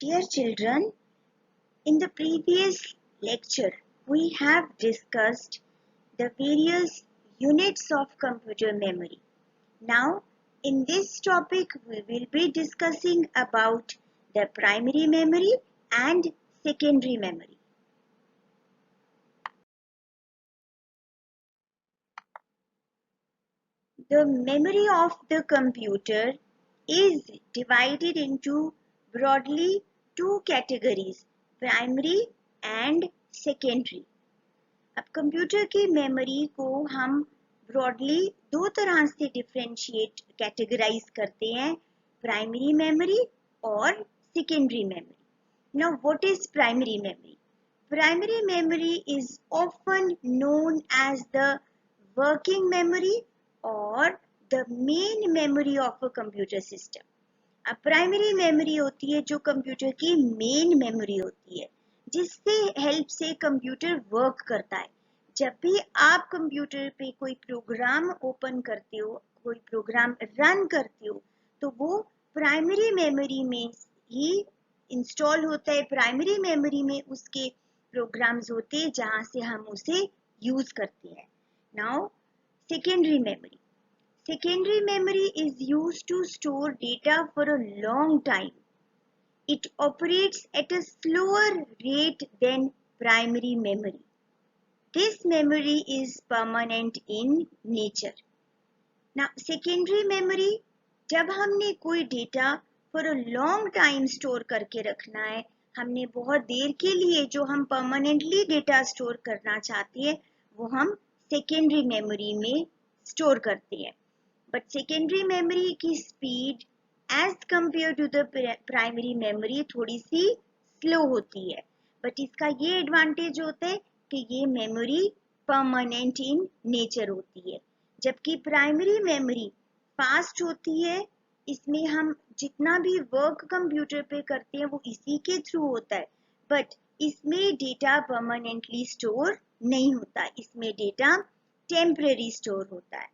Dear children, in the previous lecture, we have discussed the various units of computer memory. Now, in this topic, we will be discussing about the primary memory and secondary memory. The memory of the computer is divided into broadly two categories, primary and secondary. अब computer की memory को हम broadly दो तरह से differentiate categorise करते हैं, primary memory और secondary memory. Now what is primary memory? Primary memory is often known as the working memory or the main memory of a computer system. अब प्राइमरी मेमोरी होती है जो कंप्यूटर की main memory होती है, जिससे help से कंप्यूटर वर्क करता है. जब भी आप कंप्यूटर पे कोई प्रोग्राम ओपन करते हो, कोई प्रोग्राम रन करते हो, तो वो प्राइमरी मेमोरी में ही इंस्टॉल होता है. प्राइमरी मेमोरी में उसके प्रोग्राम्स होते हैं जहां से हम उसे यूज करते हैं. Now secondary memory. Secondary memory is used to store data for a long time. It operates at a slower rate than primary memory. This memory is permanent in nature. Now, secondary memory, जब हमने कोई data for a long time store करके रखना है, हमने बहुत देर के लिए जो हम permanently डेटा स्टोर करना चाहते हैं, वो हम सेकेंडरी मेमोरी में स्टोर करते हैं. बट सेकेंडरी मेमोरी की speed as compare to the primary memory थोड़ी सी स्लो होती है. बट इसका ये एडवांटेज होता है कि ये मेमोरी परमानेंट इन नेचर होती है, जबकि प्राइमरी मेमोरी फास्ट होती है. इसमें हम जितना भी वर्क कंप्यूटर पे करते हैं वो इसी के थ्रू होता है, बट इसमें डेटा परमानेंटली स्टोर नहीं होता, इसमें डेटा टेम्पररी स्टोर होता है.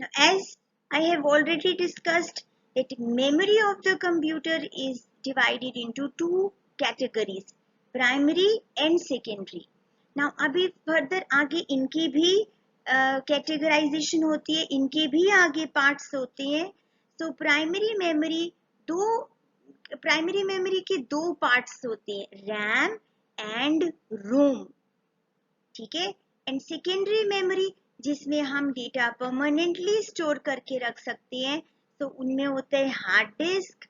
Now, as I have already discussed, that memory of the computer is divided into two categories, primary and secondary. Now, अभी further आगे इनकी भी कैटेगराइजेशन होती है, इनके भी आगे पार्ट्स होते हैं. तो प्राइमरी मेमोरी के दो पार्ट्स होते हैं, रैम एंड रोम. ठीक है. एंड सेकेंडरी मेमोरी जिसमें हम डेटा परमानेंटली स्टोर करके रख सकते हैं, तो उनमें होते हैं hard disk,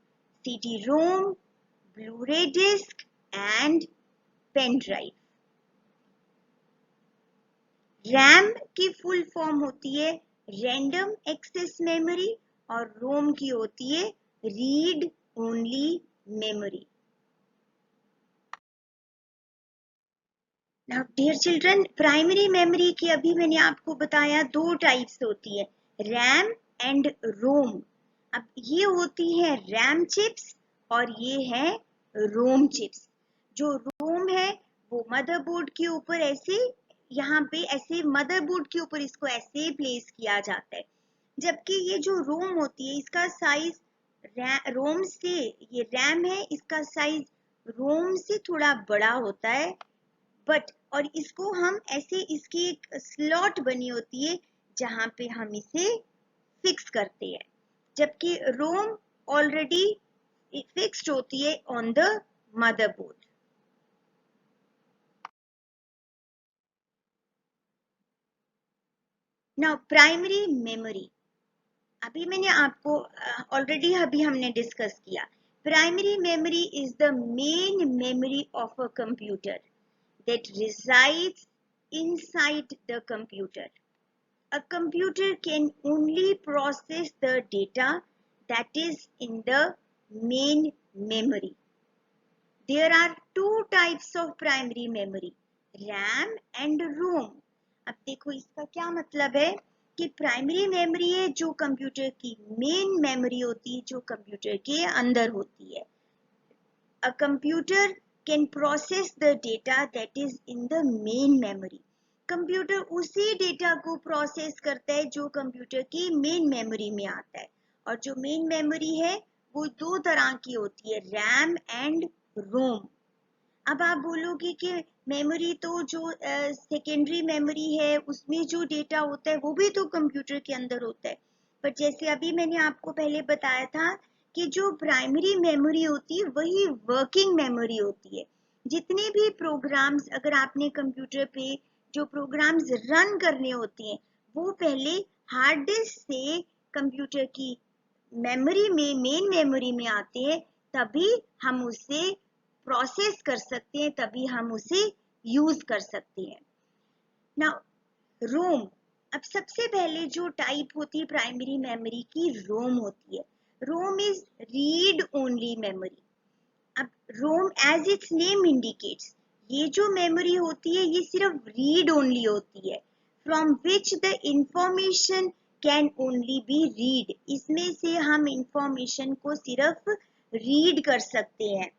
CD ROM, Blu-ray disk and pen drive. RAM की फुल फॉर्म होती है रैंडम एक्सेस मेमोरी और रोम की होती है read only memory. Now, dear children, primary memory की अभी मैंने आपको बताया दो टाइप्स होती है, रैम एंड रोम. अब ये होती है रैम चिप्स और ये है रोम चिप्स. जो रोम है वो मदरबोर्ड के ऊपर ऐसे, यहाँ पे ऐसे मदरबोर्ड के ऊपर इसको ऐसे प्लेस किया जाता है, जबकि ये जो रोम होती है इसका साइज रोम से, ये रैम है इसका साइज रोम से थोड़ा बड़ा होता है. बट और इसको हम ऐसे, इसकी एक स्लॉट बनी होती है जहां पे हम इसे फिक्स करते हैं, जबकि रोम ऑलरेडी फिक्स्ड होती है on the motherboard. Now primary memory, अभी मैंने आपको ऑलरेडी अभी हमने डिस्कस किया. Primary memory is the main memory of a computer that resides inside the computer. A computer can only process the data that is in the main memory. There are two types of primary memory, RAM and ROM. अब देखो इसका क्या मतलब है कि primary memory है जो computer की मेन मेमोरी होती है, जो कंप्यूटर के अंदर होती है. A computer can process the data that is in the main memory. Computer उसी डेटा को प्रोसेस करता है जो कंप्यूटर की मेन मेमोरी में आता है, और जो मेन मेमोरी है वो दो तरह की होती है, रैम एंड रोम। अब आप बोलोगे कि मेमोरी तो जो सेकेंडरी मेमोरी है उसमें जो डेटा होता है वो भी तो कंप्यूटर के अंदर होता है, पर जैसे अभी मैंने आपको पहले बताया था कि जो प्राइमरी मेमोरी होती है वही वर्किंग मेमोरी होती है। जितने भी प्रोग्राम्स अगर आपने कंप्यूटर पे जो प्रोग्राम्स रन करने होते हैं वो पहले हार्ड डिस्क से कंप्यूटर की मेमोरी में, मेन मेमोरी में आते हैं, तभी हम उसे प्रोसेस कर सकते हैं, तभी हम उसे यूज कर सकते हैं। नाउ रोम, अब सबसे पहले जो टाइप होती है प्राइमरी मेमोरी की, रोम होती है। रोम इज रीड ओनली मेमोरी। अब रोम एज इट्स नेम इंडिकेट्स, ये जो मेमोरी होती है ये सिर्फ रीड ओनली होती है, from which the information can only be read. इसमें से हम इंफॉर्मेशन को सिर्फ रीड कर सकते हैं।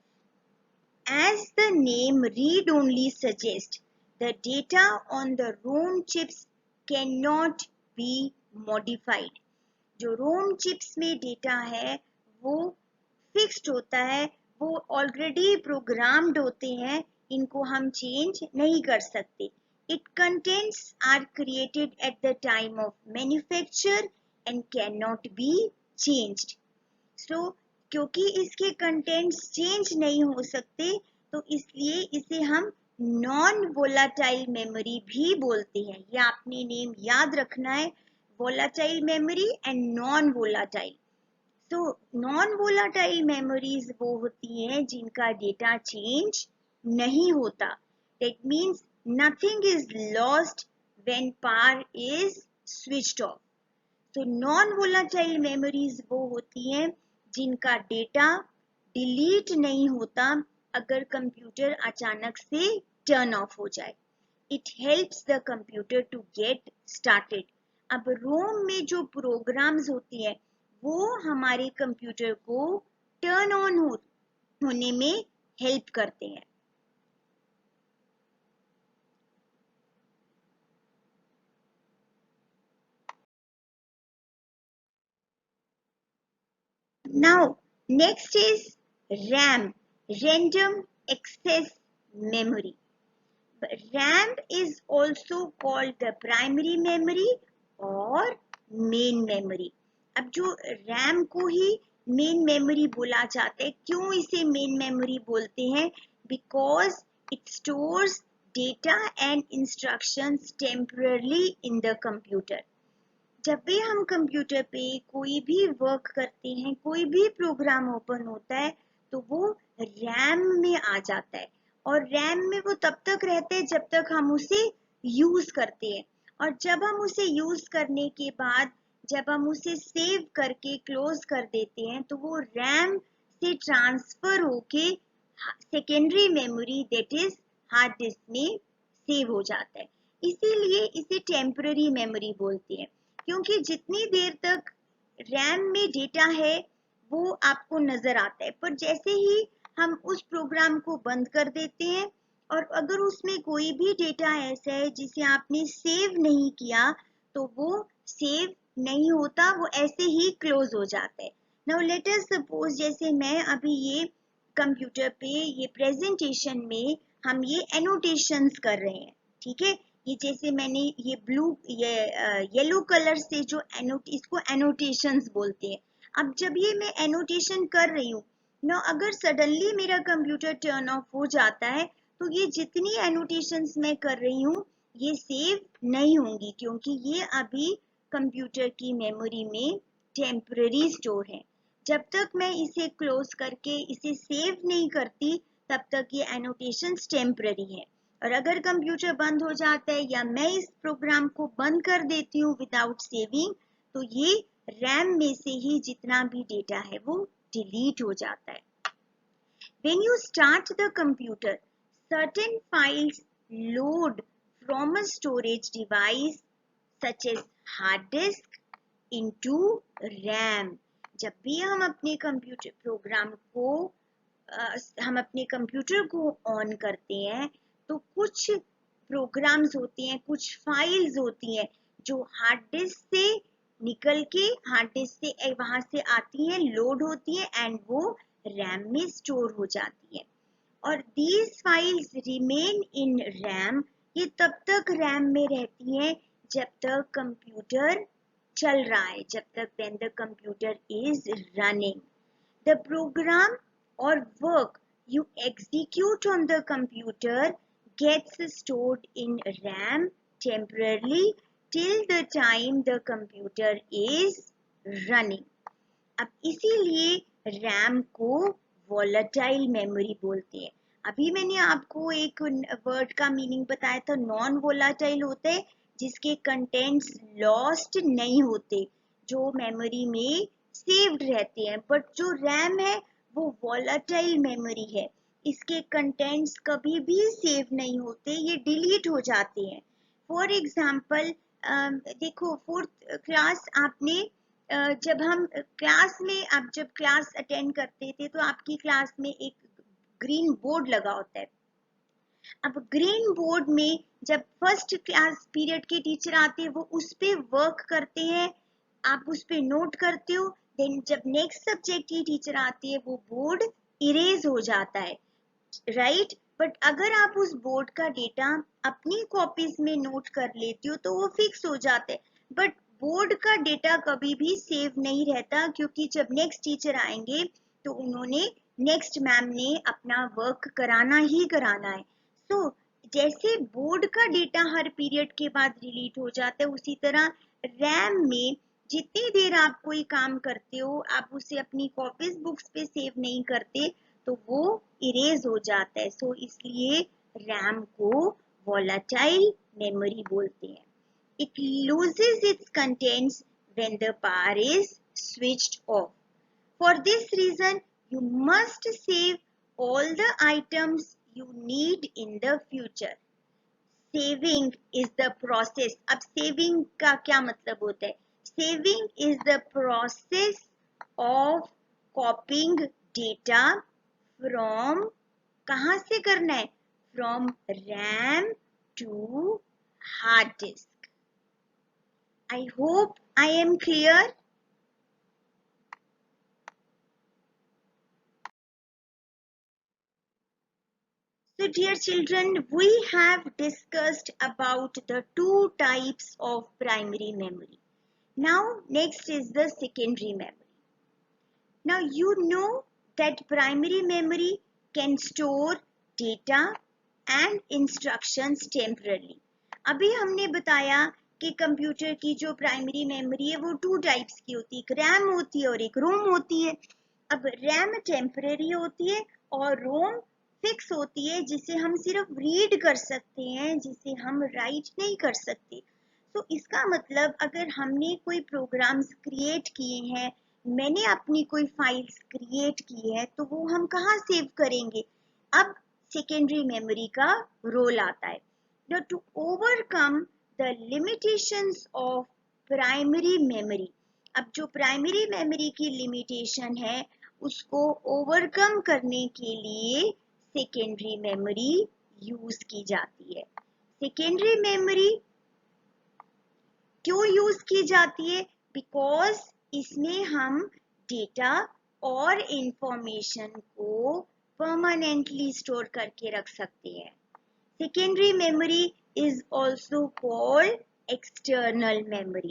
As the name read-only suggests, the data on the ROM chips cannot be modified. जो ROM chips में डेटा है वो फिक्स्ड होता है, वो ऑलरेडी प्रोग्राम्ड होते हैं, इनको हम चेंज नहीं कर सकते. It contents are created at the time of manufacture and cannot be changed. So क्योंकि इसके कंटेंट्स चेंज नहीं हो सकते तो इसलिए इसे हम नॉन वोलाटाइल मेमोरी भी बोलते हैं. ये आपने नेम याद रखना है, volatile memory and non volatile. तो नॉन वोलाटाइल मेमोरीज वो होती हैं जिनका डेटा चेंज नहीं होता. That means nothing is lost when power is switched off. तो नॉन वोलाटाइल मेमोरीज वो होती हैं जिनका डेटा डिलीट नहीं होता अगर कंप्यूटर अचानक से टर्न ऑफ हो जाए. It helps the computer to get started. अब रोम में जो प्रोग्राम्स होती है वो हमारे कंप्यूटर को टर्न ऑन होने में हेल्प करते हैं. Now, next is RAM, Random Access Memory. RAM is also called the primary memory और main memory. अब जो RAM को ही main memory बोला जाता है, क्यों इसे main memory बोलते हैं? Because it stores data and instructions temporarily in the computer. जब भी हम कंप्यूटर पे कोई भी वर्क करते हैं, कोई भी प्रोग्राम ओपन होता है तो वो रैम में आ जाता है और रैम में वो तब तक रहता है जब तक हम उसे यूज करते हैं. और जब हम उसे यूज करने के बाद जब हम उसे सेव करके क्लोज कर देते हैं तो वो रैम से ट्रांसफर होके secondary memory that is hard disk में सेव हो जाता है. इसीलिए इसे टेम्पररी मेमोरी बोलते हैं, क्योंकि जितनी देर तक रैम में डेटा है वो आपको नजर आता है, पर जैसे ही हम उस प्रोग्राम को बंद कर देते हैं और अगर उसमें कोई भी डेटा ऐसा है जिसे आपने सेव नहीं किया तो वो सेव नहीं होता, वो ऐसे ही क्लोज हो जाता है. नाउ लेट अस सपोज जैसे मैं अभी ये कंप्यूटर पे ये प्रेजेंटेशन में हम ये एनोटेशंस कर रहे हैं, ठीक है. ये जैसे मैंने ये ब्लू ये येलो कलर से जो इसको एनोटेशंस बोलते हैं. अब जब ये मैं एनोटेशन कर रही हूँ ना, अगर सडनली मेरा कंप्यूटर टर्न ऑफ हो जाता है तो ये जितनी एनोटेशंस मैं कर रही हूँ ये सेव नहीं होंगी, क्योंकि ये अभी कंप्यूटर की मेमोरी में टेम्पररी स्टोर है. जब तक मैं इसे क्लोज करके इसे सेव नहीं करती तब तक ये एनोटेशंस टेम्पररी है. और अगर कंप्यूटर बंद हो जाता है या मैं इस प्रोग्राम को बंद कर देती हूँ विदाउट सेविंग तो ये रैम में से ही जितना भी डेटा है वो डिलीट हो जाता है. When you start the computer, certain files load from a storage device such as hard disk into RAM. जब भी हम अपने कंप्यूटर प्रोग्राम को हम अपने कंप्यूटर को ऑन करते हैं तो कुछ प्रोग्राम्स होते हैं, कुछ फाइल्स होती हैं जो हार्ड डिस्क से निकल के हार्ड डिस्क से वहां से आती है, लोड होती है एंड वो रैम में स्टोर हो जाती है। और these files remain in RAM, ये तब तक रैम में रहती हैं जब तक कंप्यूटर चल रहा है, जब तक when the computer is running. The program or work you execute on the computer gets stored in RAM temporarily till the time the computer is running. अब इसीलिए रैम को वॉलेटाइल मेमोरी बोलते हैं। अभी मैंने आपको एक वर्ड का मीनिंग बताया था, नॉन वॉलेटाइल होते हैं जिसके कंटेंट्स लॉस्ट नहीं होते, जो मेमोरी में सेव्ड रहते हैं। बट जो रैम है वो वॉलेटाइल मेमोरी है, इसके कंटेंट्स कभी भी सेव नहीं होते, ये डिलीट हो जाते हैं। फॉर एग्जाम्पल देखो, फोर्थ क्लास आपने जब हम क्लास में, आप जब क्लास अटेंड करते थे तो आपकी क्लास में एक ग्रीन बोर्ड लगा होता है। अब ग्रीन बोर्ड में जब फर्स्ट क्लास पीरियड के टीचर आते हैं वो उस पे वर्क करते हैं, आप उस पे नोट करते हो। देन जब नेक्स्ट सब्जेक्ट की टीचर आती है वो बोर्ड इरेज हो जाता है, राइट। बट अगर आप उस बोर्ड का डेटा अपनी कॉपीज में नोट कर लेते हो तो वो फिक्स हो जाते हैं। बट बोर्ड का डेटा कभी भी सेव नहीं रहता, क्योंकि जब नेक्स्ट टीचर आएंगे तो उन्होंने, नेक्स्ट मैम ने अपना वर्क कराना ही कराना है। सो जैसे बोर्ड का डेटा हर पीरियड के बाद डिलीट हो जाता है, उसी तरह रैम में जितनी देर आप कोई काम करते हो आप उसे अपनी कॉपीज बुक्स पे सेव नहीं करते तो वो इरेज हो जाता है। सो इसलिए रैम को वॉलेटाइल मेमोरी बोलते हैं। It loses its contents when the power is switched off. For this reason, you must save all the items you need in the future. Saving is the process. अब saving का क्या मतलब होता है? Saving is the process of copying data from, कहाँ से करना है? From RAM to hard disk. I hope I am clear. So dear children, we have discussed about the two types of primary memory. Now next is the secondary memory. Now you know that primary memory can store data and instructions temporarily. अभी हमने बताया कि computer की जो primary memory है वो two types की होती है, एक रैम होती है और एक रोम होती है। अब रैम टेम्परेरी होती है और रोम फिक्स होती है, जिसे हम सिर्फ रीड कर सकते हैं, जिसे हम राइट नहीं कर सकते। तो इसका मतलब अगर हमने कोई प्रोग्राम्स क्रिएट किए हैं, मैंने अपनी कोई फाइल्स क्रिएट की है, तो वो हम कहाँ सेव करेंगे? अब सेकेंडरी मेमोरी का रोल आता है। Now to overcome the limitations of primary memory, अब जो प्राइमरी मेमोरी की लिमिटेशन है उसको ओवरकम करने के लिए सेकेंडरी मेमोरी यूज की जाती है। सेकेंडरी मेमोरी क्यों यूज की जाती है? बिकॉज इसमें हम डेटा और इंफॉर्मेशन को परमानेंटली स्टोर करके रख सकते हैं। Secondary memory is also called external memory.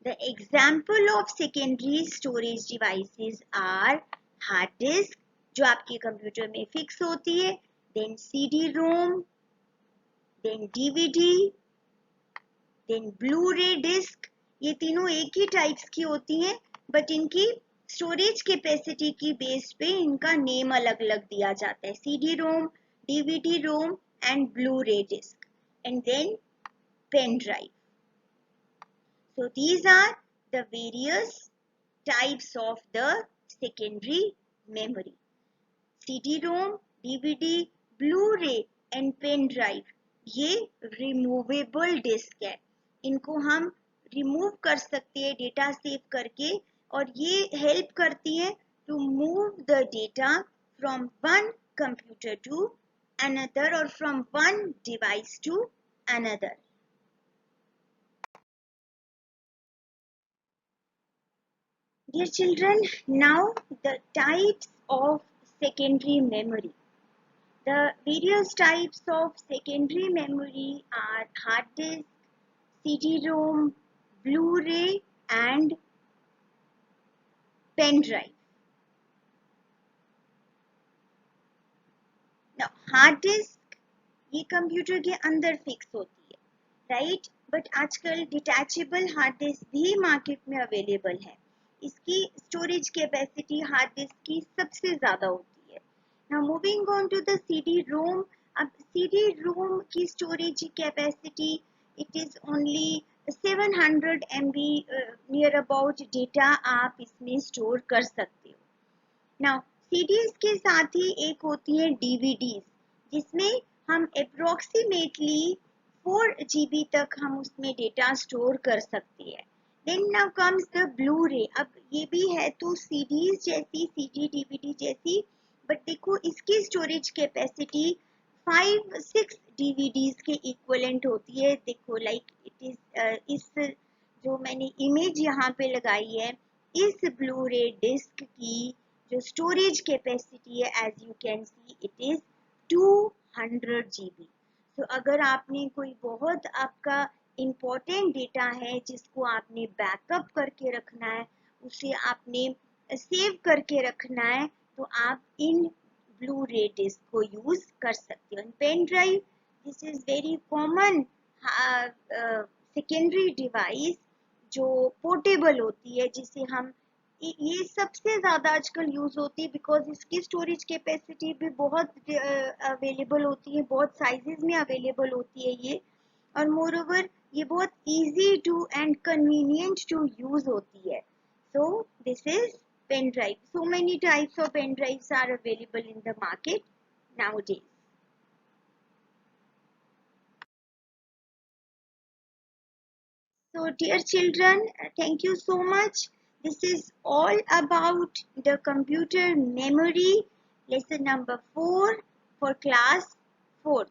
The example of secondary storage devices are hard disk, जो आपके कंप्यूटर में फिक्स होती है, then CD-ROM, then DVD, then Blu-ray disc। ये तीनों एक ही टाइप्स की होती हैं, बट इनकी स्टोरेज कैपेसिटी की बेस पे इनका नेम अलग अलग दिया जाता है, CD-ROM, DVD-ROM and Blu-ray disc, and then pen drive. So these are the various types of the secondary memory. CD-ROM, DVD, Blu-ray and pen drive, ये removable disk है, इनको हम रिमूव कर सकते हैं डेटा सेव करके, और ये हेल्प करती है to move the data from one computer to another or from one device to another. Dear children, now the types of secondary memory. The various types of secondary memory are hard disk, CD-ROM, Blu-ray and pen drive. Now hard disk ये computer के अंदर fix होती है, right, but आजकल detachable hard disk भी market में available है. इसकी स्टोरेज कैपेसिटी हार्ड डिस्क की सबसे ज़्यादा होती है. Now moving on to the CD ROM. अब सीडी रोम की storage capacity it is only 700 MB near about data आप इसमें स्टोर कर सकते हो. नाउ सीडीज के साथ ही एक होती है डीवीडीज, जिसमें हम अप्रोक्सीमेटली 4 GB तक हम उसमें डेटा स्टोर कर सकते हैं. Then now comes the Blu-ray. अब ये भी है तो सीडीज जैसी, सीडी डीवीडी जैसी, बट देखो इसकी स्टोरेज कैपेसिटी 5-6 डीवीडीज के इक्वलेंट होती है. देखो लाइक इट इज इस जो मैंने इमेज यहाँ पे लगाई है, इस ब्लू रे डिस्क की जो स्टोरेज कैपेसिटी है, as you can see it is 200 GB. तो अगर आपने कोई बहुत आपका इम्पोर्टेंट डेटा है जिसको आपने बैकअप करके रखना है, उसे आपने सेव करके रखना है, तो आप इन ब्लू रे डिस्क को यूज कर सकते हो. Pen drive, this is very common secondary device जो पोर्टेबल होती है, जिसे हम ये सबसे ज़्यादा आजकल यूज़ होती है बिकॉज इसकी स्टोरेज कैपेसिटी भी बहुत अवेलेबल होती है, बहुत साइजेस में अवेलेबल होती है ये, और मोर ओवर ये बहुत easy to and convenient to use होती है. So this is pen drive. So many types of pen drives are available in the market nowadays. So dear children, thank you so much. This is all about the computer memory, lesson number 4 for class 4th.